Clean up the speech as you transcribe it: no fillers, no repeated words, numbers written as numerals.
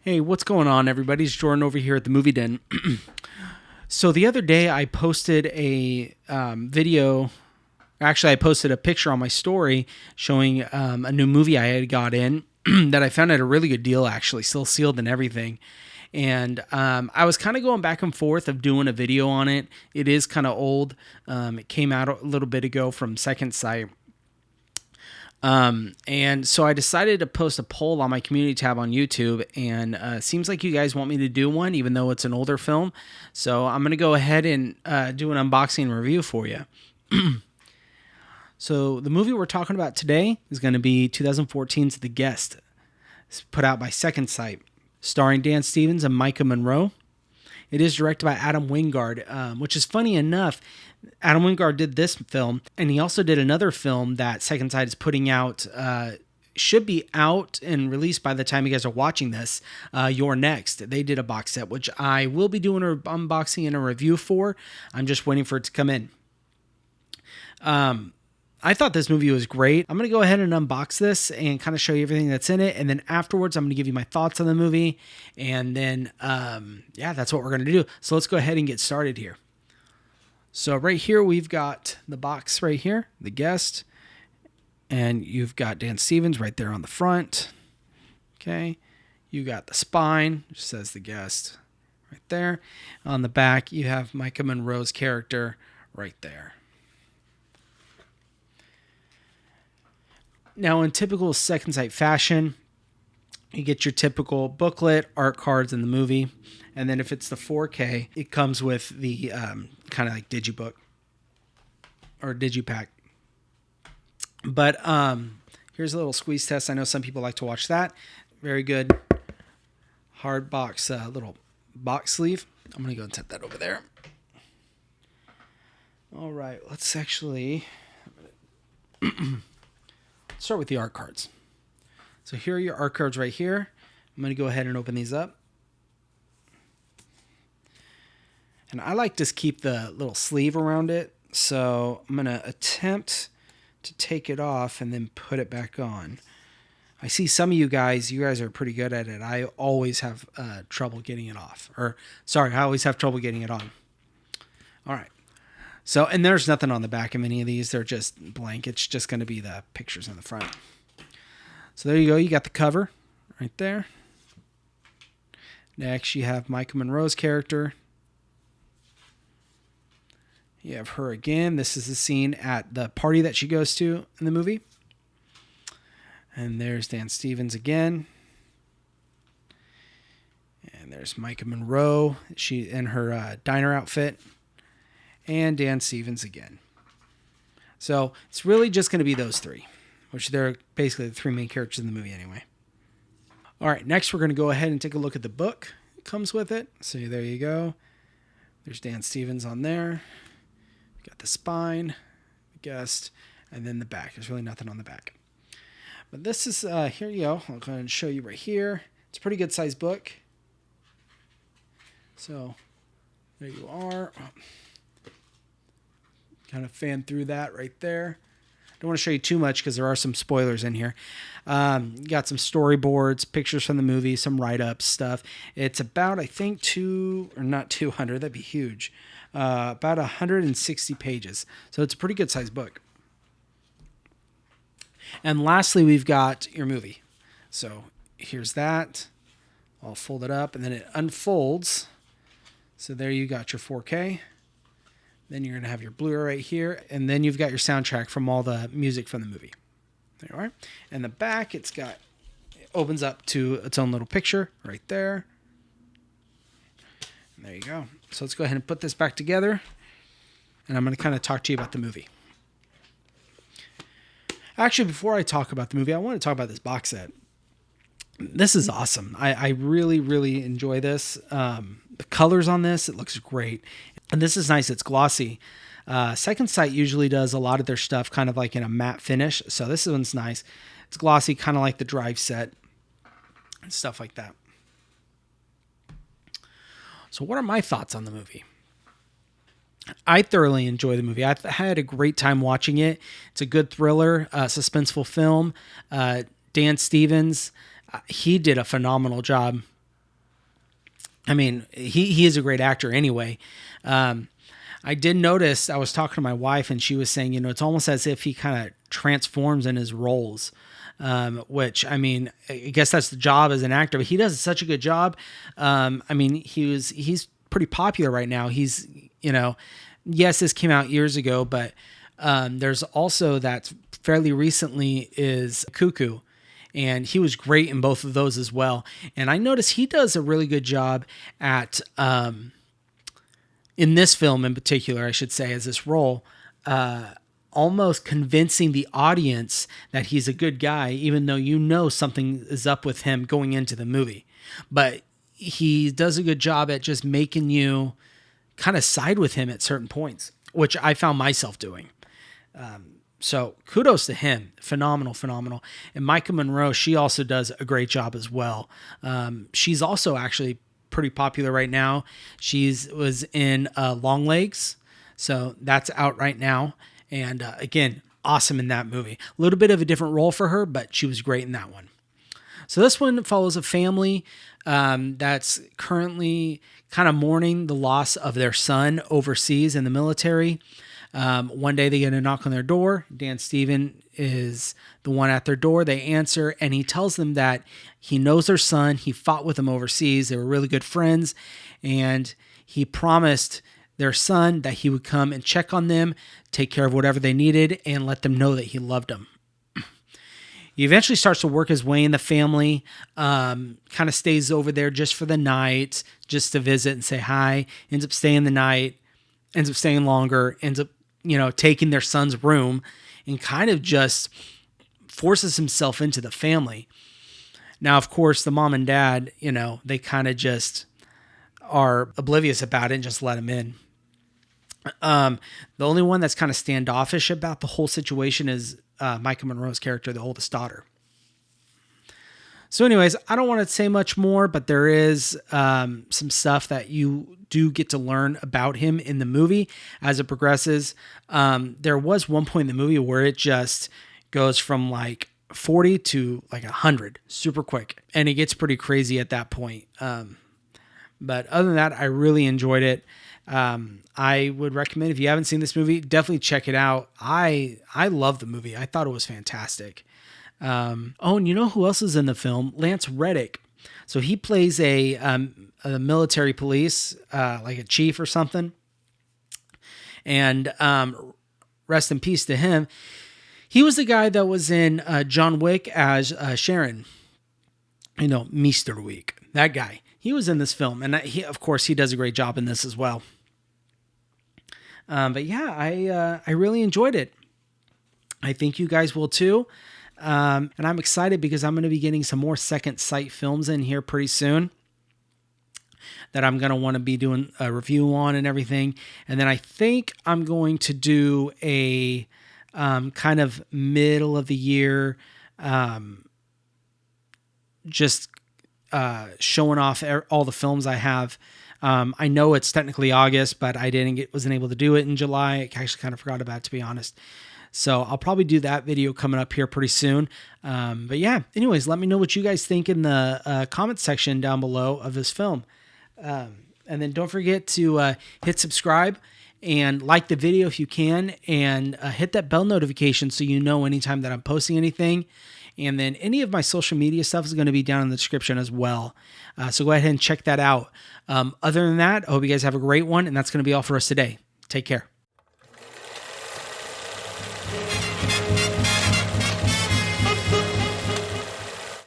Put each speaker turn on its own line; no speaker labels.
Hey, what's going on, everybody? It's Jordan over here at the Movie Den. So the other day I posted a video. Actually, I posted a picture on my story showing a new movie I had got in that I found at a really good deal, actually, still sealed and everything. And I was kind of going back and forth of doing a video on it. It is kind of old. It came out a little bit ago from Second Sight. And so I decided to post a poll on my community tab on YouTube, and seems like you guys want me to do one, even though it's an older film. So I'm going to go ahead and do an unboxing review for you. So the movie we're talking about today is going to be 2014's The Guest. It's put out by Second Sight, starring Dan Stevens and Micah Monroe. It is directed by Adam Wingard, which is funny enough. Adam Wingard did this film, and he also did another film that Second Sight is putting out, should be out and released by the time you guys are watching this, You're Next. They did a box set, which I will be doing an unboxing and a review for. I'm just waiting for it to come in. I thought this movie was great. I'm going to go ahead and unbox this and kind of show you everything that's in it. And then afterwards, I'm going to give you my thoughts on the movie. And then, that's what we're going to do. So let's go ahead and get started here. So right here, we've got the box right here, The Guest. And you've got Dan Stevens right there on the front. Okay. You got the spine, which says The Guest right there. On the back, you have Micah Monroe's character right there. Now, in typical Second Sight fashion, you get your typical booklet, art cards in the movie. And then if it's the 4K, it comes with the kind of like digibook or digipack. But here's a little squeeze test. I know some people like to watch that. Very good. Hard box, little box sleeve. I'm going to go and set that over there. All right, let's actually start with the art cards. So here are your art cards right here. I'm going to go ahead and open these up. And I like to keep the little sleeve around it. So I'm going to attempt to take it off and then put it back on. I see some of you guys are pretty good at it. I always have trouble getting it off. I always have trouble getting it on. All right. So, and there's nothing on the back of any of these. They're just blank. It's just going to be the pictures in the front. So there you go. You got the cover right there. Next, you have Micah Monroe's character. You have her again. This is the scene at the party that she goes to in the movie. And there's Dan Stevens again. And there's Micah Monroe. She in her diner outfit. And Dan Stevens again. So it's really just going to be those three, which they're basically the three main characters in the movie anyway. All right, next we're going to go ahead and take a look at the book that comes with it. So there you go. There's Dan Stevens on there. Got the spine, the guest, and then the back. There's really nothing on the back. But this is, here you go. I'll go ahead and show you right here. It's a pretty good sized book. So there you are. Kind of fan through that right there. Don't want to show you too much because there are some spoilers in here. Got some storyboards, pictures from the movie, some write-ups, stuff. It's about, I think, not 200, that'd be huge. About 160 pages. So it's a pretty good sized book. And lastly, we've got your movie. So here's that. I'll fold it up and then it unfolds. So there you got your 4K. Then you're going to have your Blu-ray right here. And then you've got your soundtrack from all the music from the movie. There you are. And the back, it opens up to its own little picture right there. And there you go. So let's go ahead and put this back together. And I'm going to kind of talk to you about the movie. Actually, before I talk about the movie, I want to talk about this box set. This is awesome. I really, really enjoy this. The colors on this, it looks great. And this is nice. It's glossy. Second Sight usually does a lot of their stuff kind of like in a matte finish. So this one's nice. It's glossy, kind of like the Drive set and stuff like that. So what are my thoughts on the movie? I thoroughly enjoy the movie. I had a great time watching it. It's a good thriller, suspenseful film. Dan Stevens, he did a phenomenal job I mean, he is a great actor anyway. I did notice, I was talking to my wife and she was saying, it's almost as if he kind of transforms in his roles. Which, I mean, I guess that's the job as an actor, but he does such a good job. I mean, he's pretty popular right now. He's, yes, this came out years ago, but there's also that fairly recently is Cuckoo, and he was great in both of those as well. And I noticed he does a really good job at, in this film in particular, I should say, as this role, almost convincing the audience that he's a good guy, even though something is up with him going into the movie. But he does a good job at just making you kind of side with him at certain points, which I found myself doing. So kudos to him. Phenomenal. And Micah Monroe, she also does a great job as well. She's also actually pretty popular right now. Was in Long Legs. So that's out right now. And again, awesome in that movie. A little bit of a different role for her, but she was great in that one. So this one follows a family that's currently kind of mourning the loss of their son overseas in the military. One day they get a knock on their door. Dan Steven is the one at their door. They answer, and he tells them that he knows their son. He fought with them overseas. They were really good friends, and he promised their son that he would come and check on them, take care of whatever they needed, and let them know that he loved them. He eventually starts to work his way in the family, kind of stays over there just for the night, just to visit and say hi, ends up staying the night, ends up staying longer, ends up, taking their son's room, and kind of just forces himself into the family. Now, of course, the mom and dad, they kind of just are oblivious about it and just let him in. The only one that's kind of standoffish about the whole situation is Micah Monroe's character, the oldest daughter. So anyways, I don't want to say much more, but there is some stuff that you do get to learn about him in the movie as it progresses. There was one point in the movie where it just goes from like 40 to like 100 super quick, and it gets pretty crazy at that point. But other than that, I really enjoyed it. I would recommend, if you haven't seen this movie, definitely check it out. I love the movie. I thought it was fantastic. And you know who else is in the film? Lance Reddick. So he plays a military police, like a chief or something. And rest in peace to him. He was the guy that was in John Wick as Sharon. Mr. Wick. That guy. He was in this film. And he, of course, he does a great job in this as well. But yeah, I really enjoyed it. I think you guys will too. And I'm excited because I'm going to be getting some more Second Sight films in here pretty soon that I'm going to want to be doing a review on and everything. And then I think I'm going to do a kind of middle of the year, just showing off all the films I have. I know it's technically August, but I wasn't able to do it in July. I actually kind of forgot about it, to be honest. So I'll probably do that video coming up here pretty soon. But yeah, anyways, let me know what you guys think in the comment section down below of this film. And then don't forget to hit subscribe and like the video if you can, and hit that bell notification so you know anytime that I'm posting anything. And then any of my social media stuff is going to be down in the description as well. So go ahead and check that out. Other than that, I hope you guys have a great one, and that's going to be all for us today. Take care.